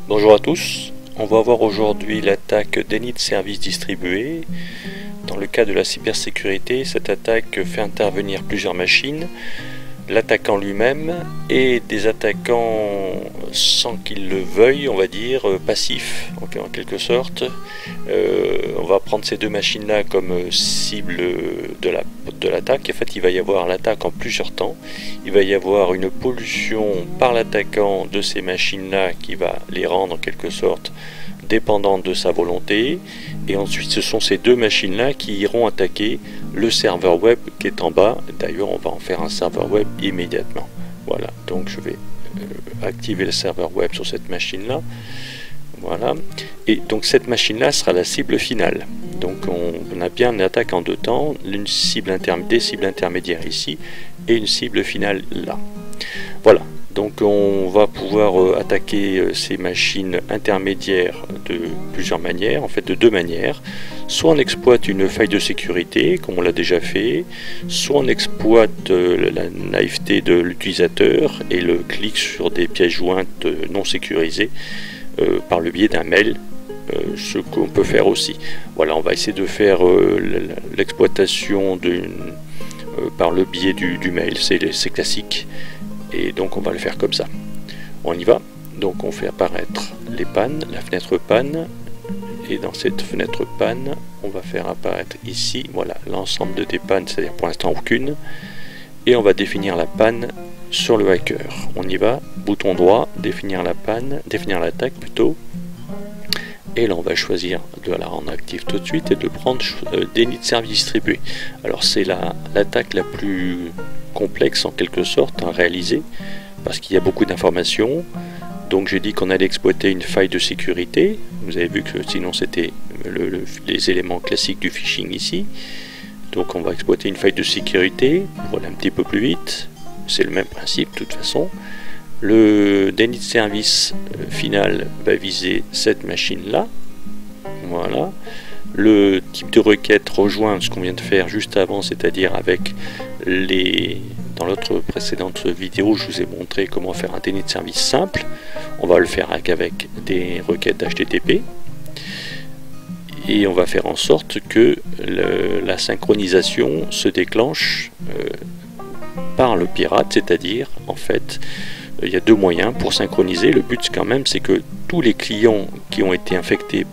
Bonjour à tous, on va voir aujourd'hui l'attaque déni de service distribué. Dans le cas de la cybersécurité, cette attaque fait intervenir plusieurs machines, l'attaquant lui-même et des attaquants sans qu'ils le veuillent, on va dire, passifs en quelque sorte. On va prendre ces deux machines-là comme cible de l'attaque. En fait, il va y avoir l'attaque en plusieurs temps. Il va y avoir une pollution par l'attaquant de ces machines-là qui va les rendre en quelque sorte dépendantes de sa volonté. Et ensuite, ce sont ces deux machines-là qui iront attaquer le serveur web qui est en bas. D'ailleurs, on va en faire un serveur web immédiatement. Voilà, donc je vais activer le serveur web sur cette machine-là. Voilà, et donc cette machine-là sera la cible finale. Donc on a bien une attaque en deux temps, des cibles intermédiaires ici et une cible finale là. Voilà, donc on va pouvoir attaquer ces machines intermédiaires de plusieurs manières, en fait de deux manières. Soit on exploite une faille de sécurité, comme on l'a déjà fait, soit on exploite la naïveté de l'utilisateur et le clic sur des pièces jointes non sécurisées par le biais d'un mail, ce qu'on peut faire aussi. Voilà, on va essayer de faire l'exploitation par le biais du mail, c'est classique, et donc on va le faire comme ça. On y va, donc on fait apparaître les pannes, la fenêtre panne, et dans cette fenêtre panne, on va faire apparaître ici, voilà, l'ensemble des pannes, c'est-à-dire pour l'instant aucune, et on va définir la panne sur le hacker. On y va, bouton droit, définir la panne, définir l'attaque plutôt, et là on va choisir de la rendre active tout de suite et de prendre déni de service distribué. Alors c'est l'attaque la plus complexe en quelque sorte à réaliser, parce qu'il y a beaucoup d'informations. Donc j'ai dit qu'on allait exploiter une faille de sécurité, vous avez vu que sinon c'était les éléments classiques du phishing ici. Donc on va exploiter une faille de sécurité, voilà un petit peu plus vite. C'est le même principe de toute façon. Le déni de service final va viser cette machine-là. Voilà. Le type de requête rejoint ce qu'on vient de faire juste avant, c'est-à-dire avec dans l'autre précédente vidéo, je vous ai montré comment faire un déni de service simple. On va le faire avec des requêtes HTTP. Et on va faire en sorte que la synchronisation se déclenche par le pirate, c'est-à-dire en fait il y a deux moyens pour synchroniser. Le but quand même c'est que tous les clients qui ont été infectés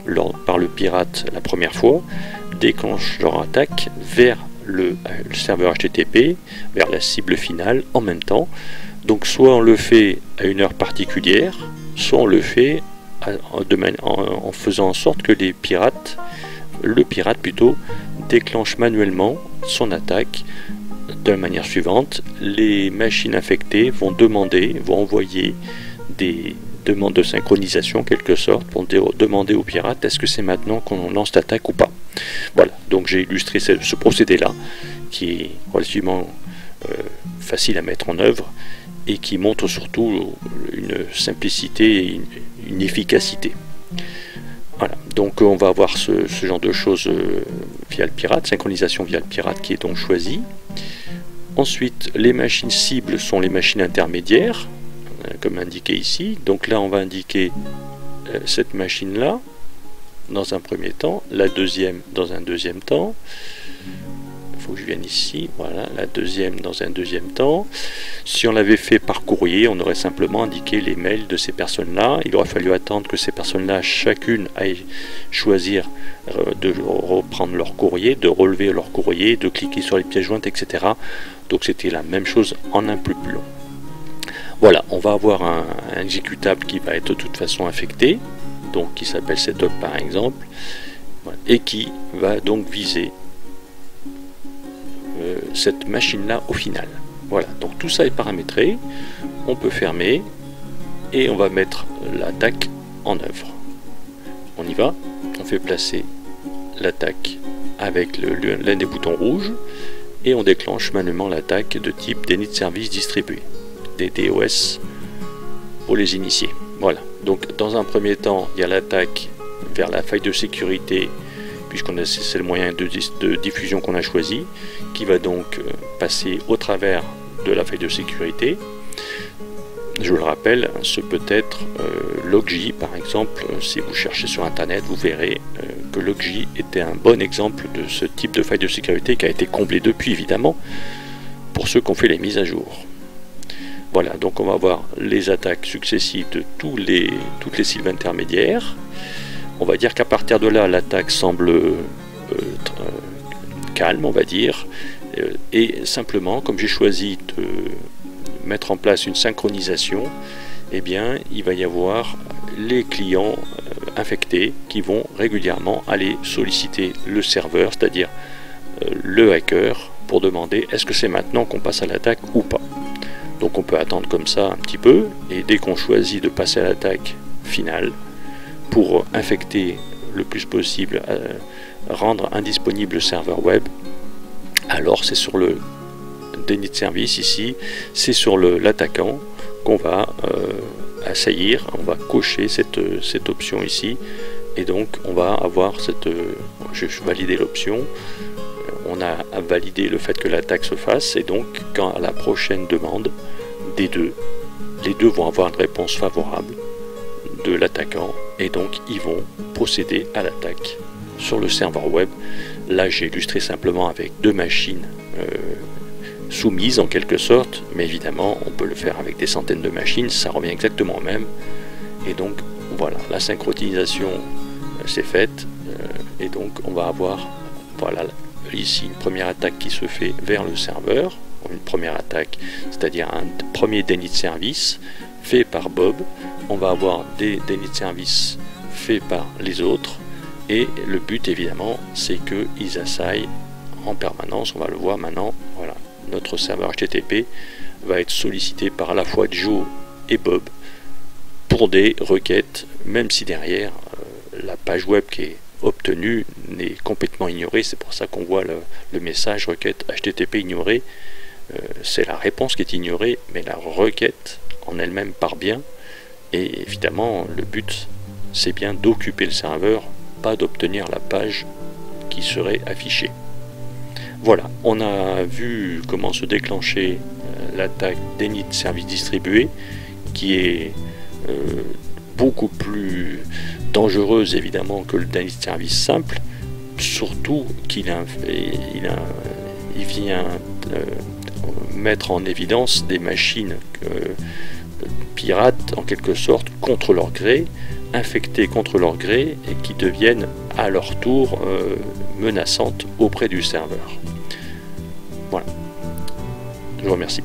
par le pirate la première fois déclenchent leur attaque vers le serveur HTTP, vers la cible finale en même temps. Donc soit on le fait à une heure particulière, soit on le fait en faisant en sorte que le pirate plutôt déclenche manuellement son attaque. De la manière suivante, les machines infectées vont envoyer des demandes de synchronisation en quelque sorte, pour demander au pirate est-ce que c'est maintenant qu'on lance l'attaque ou pas. Voilà, donc j'ai illustré ce procédé-là, qui est relativement facile à mettre en œuvre, et qui montre surtout une simplicité et une efficacité. Voilà, donc on va avoir ce genre de choses via le pirate, synchronisation via le pirate qui est donc choisi. Ensuite, les machines cibles sont les machines intermédiaires, comme indiqué ici. Donc là, on va indiquer cette machine-là dans un premier temps, la deuxième dans un deuxième temps. Il faut que je vienne ici, voilà, la deuxième dans un deuxième temps. Si on l'avait fait par courrier, on aurait simplement indiqué les mails de ces personnes-là. Il aurait fallu attendre que ces personnes-là, chacune, aille choisir de reprendre leur courrier, de relever leur courrier, de cliquer sur les pièces jointes, etc. Donc c'était la même chose en un peu plus long. Voilà, on va avoir un exécutable qui va être de toute façon infecté, donc qui s'appelle setup par exemple, voilà, et qui va donc viser cette machine-là au final. Voilà, donc tout ça est paramétré, on peut fermer et on va mettre l'attaque en œuvre. On y va, on fait placer l'attaque avec l'un des boutons rouges et on déclenche manuellement l'attaque de type déni de service distribué, DDoS pour les initiés. Voilà, donc dans un premier temps, il y a l'attaque vers la faille de sécurité, puisqu'on c'est le moyen de diffusion qu'on a choisi, qui va donc passer au travers de la faille de sécurité. Je le rappelle, ce peut être Logji par exemple. Si vous cherchez sur internet, vous verrez que Logji était un bon exemple de ce type de faille de sécurité qui a été comblé depuis évidemment pour ceux qui ont fait les mises à jour. Voilà, donc on va voir les attaques successives de toutes les cibles intermédiaires. On va dire qu'à partir de là, l'attaque semble calme, on va dire, et simplement, comme j'ai choisi de mettre en place une synchronisation, eh bien, il va y avoir les clients infectés qui vont régulièrement aller solliciter le serveur, c'est-à-dire le hacker, pour demander est-ce que c'est maintenant qu'on passe à l'attaque ou pas. Donc on peut attendre comme ça un petit peu, et dès qu'on choisit de passer à l'attaque finale, pour infecter le plus possible, rendre indisponible le serveur web, alors c'est sur le déni de service ici, c'est sur l'attaquant qu'on va assaillir, on va cocher cette option ici, et donc on va avoir je vais valider l'option, on a à valider le fait que l'attaque se fasse, et donc quand à la prochaine demande des deux, les deux vont avoir une réponse favorable de l'attaquant, et donc ils vont procéder à l'attaque sur le serveur web. Là j'ai illustré simplement avec deux machines soumises en quelque sorte, mais évidemment on peut le faire avec des centaines de machines, ça revient exactement au même. Et donc voilà, la synchronisation c'est faite, et donc on va avoir voilà ici une première attaque qui se fait vers le serveur, une première attaque, c'est-à-dire un premier déni de service fait par Bob. On va avoir des dénis de service faits par les autres, et le but évidemment c'est qu'ils assaillent en permanence. On va le voir maintenant, voilà, notre serveur HTTP va être sollicité par à la fois Joe et Bob pour des requêtes, même si derrière la page web qui est obtenue n'est complètement ignorée. C'est pour ça qu'on voit le message requête HTTP ignorée. C'est la réponse qui est ignorée, mais la requête en elle-même part bien. Et évidemment, le but, c'est bien d'occuper le serveur, pas d'obtenir la page qui serait affichée. Voilà, on a vu comment se déclencher l'attaque déni de service distribué, qui est beaucoup plus dangereuse évidemment que le déni de service simple, surtout qu'il vient mettre en évidence des machines pirates en quelque sorte contre leur gré, infectées contre leur gré, et qui deviennent à leur tour menaçantes auprès du serveur. Voilà, je vous remercie.